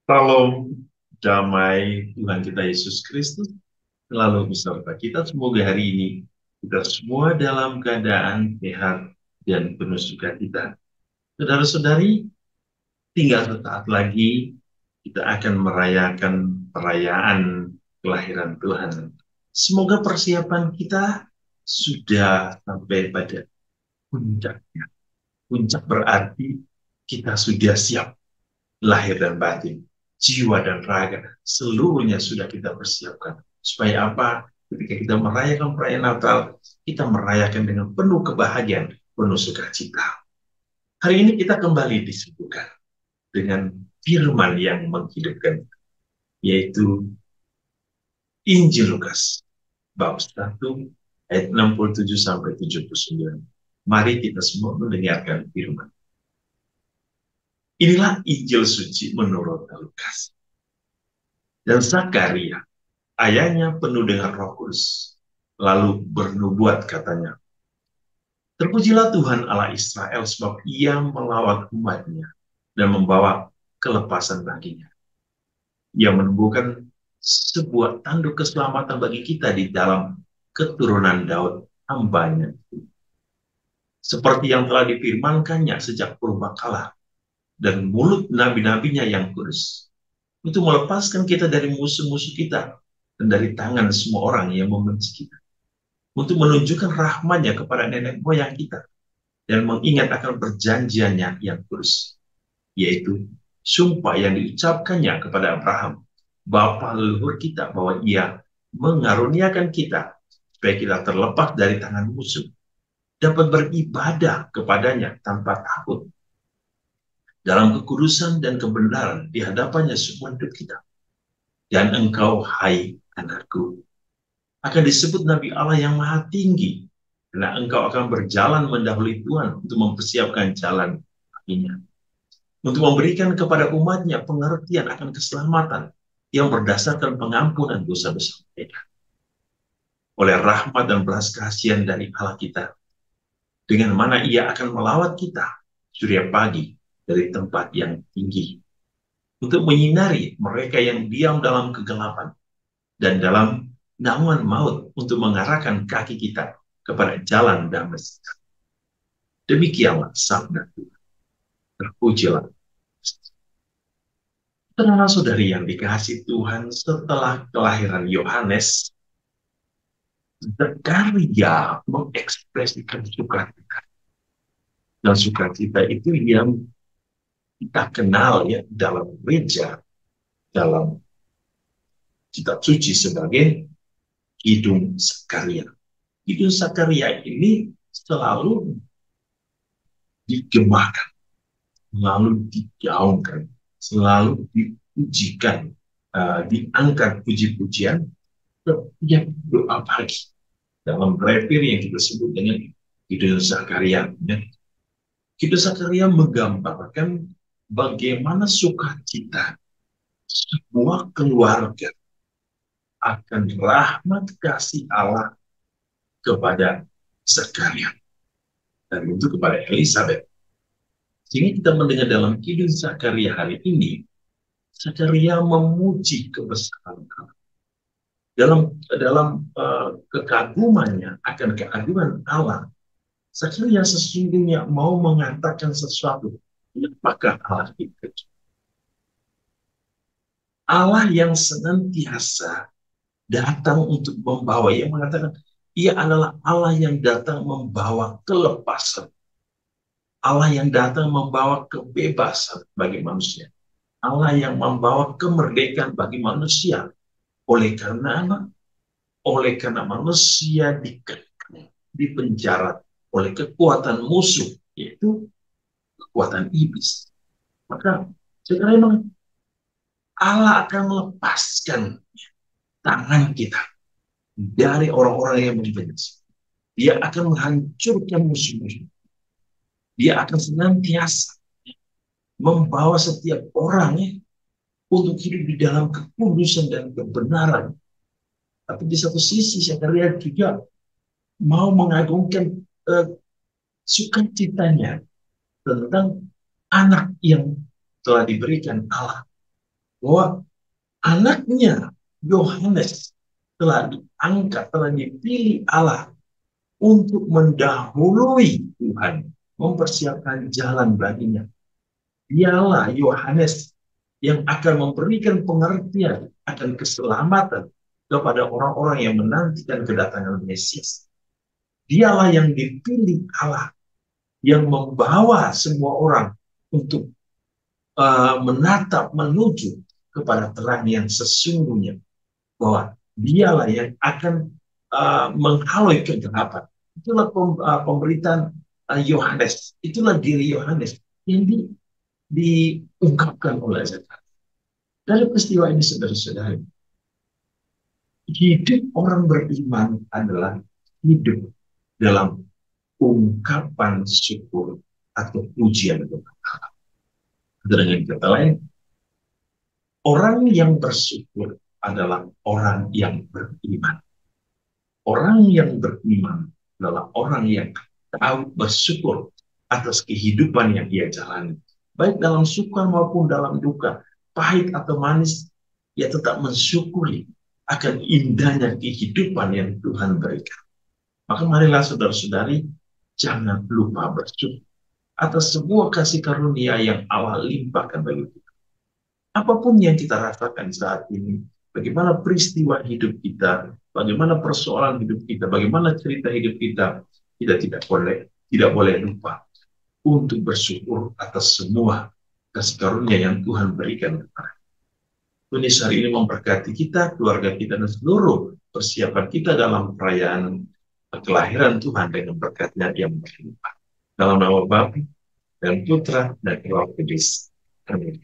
Salam damai Tuhan kita Yesus Kristus selalu beserta kita. Semoga hari ini kita semua dalam keadaan sehat dan penuh sukacita. Saudara-saudari, tinggal sesaat lagi kita akan merayakan perayaan kelahiran Tuhan. Semoga persiapan kita sudah sampai pada puncaknya. Puncak berarti kita sudah siap lahir dan batin, jiwa dan raga, seluruhnya sudah kita persiapkan. Supaya apa? Ketika kita merayakan perayaan Natal, kita merayakan dengan penuh kebahagiaan, penuh sukacita. Hari ini kita kembali disibukkan dengan firman yang menghidupkan, yaitu Injil Lukas, bab 1, ayat 67 sampai 79. Mari kita semua mendengarkan firman. Inilah Injil suci menurut Lukas. Dan Zakaria, ayahnya penuh dengan Roh Kudus, lalu bernubuat katanya, terpujilah Tuhan Allah Israel sebab ia melawat umatnya dan membawa kelepasan baginya. Ia menumbuhkan sebuah tanduk keselamatan bagi kita di dalam keturunan Daud hambanya. Seperti yang telah difirmankannya sejak purbakala dan mulut nabi-nabinya yang kudus. Untuk melepaskan kita dari musuh-musuh kita dan dari tangan semua orang yang membenci kita. Untuk menunjukkan rahmatnya kepada nenek moyang kita dan mengingat akan perjanjiannya yang kudus, yaitu sumpah yang diucapkannya kepada Abraham, bapa leluhur kita, bahwa ia mengaruniakan kita supaya kita terlepas dari tangan musuh, dapat beribadah kepadanya tanpa takut dalam kekudusan dan kebenaran di hadapannya semua hidup kita. Dan engkau, hai anakku, akan disebut Nabi Allah yang Maha Tinggi, karena engkau akan berjalan mendahului Tuhan untuk mempersiapkan jalan kakinya, untuk memberikan kepada umatnya pengertian akan keselamatan yang berdasarkan pengampunan dosa-dosa mereka. Oleh rahmat dan belas kasihan dari Allah kita, dengan mana ia akan melawat kita surya pagi dari tempat yang tinggi, untuk menyinari mereka yang diam dalam kegelapan dan dalam naungan maut, untuk mengarahkan kaki kita kepada jalan damai. Demikianlah sabda Tuhan. Terpujilah. Saudara-saudari yang dikasihi Tuhan, setelah kelahiran Yohanes, Zakaria mengekspresikan sukacita. Dan sukacita itu yang kita kenal ya dalam gereja, dalam kitab suci sebagai Kidung Zakaria. Kidung Zakaria ini selalu digemakan, selalu digaungkan, selalu dipujikan, diangkat puji-pujian setiap doa pagi dalam brevir yang kita sebut dengan Kidung Zakaria. Kidung Zakaria menggambarkan bagaimana sukacita sebuah keluarga akan rahmat kasih Allah kepada Zakaria dan itu kepada Elizabeth. Sehingga kita mendengar dalam Kidung Zakaria hari ini, Zakaria memuji kebesaran Allah. Dalam kekagumannya akan keagungan Allah, Zakaria sesungguhnya mau mengatakan sesuatu. Apakah Allah itu? Allah yang senantiasa datang untuk membawa. Ia mengatakan, ia adalah Allah yang datang membawa kelepasan. Allah yang datang membawa kebebasan bagi manusia. Allah yang membawa kemerdekaan bagi manusia. Oleh karena manusia dikekang, dipenjara oleh kekuatan musuh, yaitu kekuatan iblis. Maka sekarang Allah akan melepaskan tangan kita dari orang-orang yang membenci. Dia akan menghancurkan musuh-musuh. Dia akan senantiasa membawa setiap orang untuk hidup di dalam kekudusan dan kebenaran. Tapi di satu sisi Zakaria juga mau mengagungkan sukacitanya tentang anak yang telah diberikan Allah bahwa anaknya Yohanes telah diangkat, telah dipilih Allah untuk mendahului Tuhan, mempersiapkan jalan baginya. Dialah Yohanes yang akan memberikan pengertian akan keselamatan kepada orang-orang yang menantikan kedatangan Mesias. Dialah yang dipilih Allah, yang membawa semua orang untuk menatap, menuju kepada terang yang sesungguhnya, bahwa dialah yang akan menghalauy kegelapan. Itulah pemberitaan Yohanes, itulah diri Yohanes yang diungkapkan oleh Zakaria. Dari peristiwa ini, saudara-saudara, hidup orang beriman adalah hidup dalam ungkapan syukur atau pujian kepada Allah. Dengan kata lain, orang yang bersyukur adalah orang yang beriman. Orang yang beriman adalah orang yang tahu bersyukur atas kehidupan yang ia jalani. Baik dalam suka maupun dalam duka, pahit atau manis, ia tetap mensyukuri akan indahnya kehidupan yang Tuhan berikan. Maka marilah saudara-saudari, jangan lupa bersyukur atas sebuah kasih karunia yang Allah limpahkan bagi kita. Apapun yang kita rasakan saat ini, bagaimana peristiwa hidup kita, bagaimana persoalan hidup kita, bagaimana cerita hidup kita, kita tidak boleh lupa untuk bersyukur atas semua kasih karunia yang Tuhan berikan kepada kita. Tuhan Yesus hari ini memberkati kita, keluarga kita, dan seluruh persiapan kita dalam perayaan kelahiran Tuhan dengan berkat-Nya yang berlimpah. Dalam nama Bapa dan Putra dan Roh Kudus. Amin.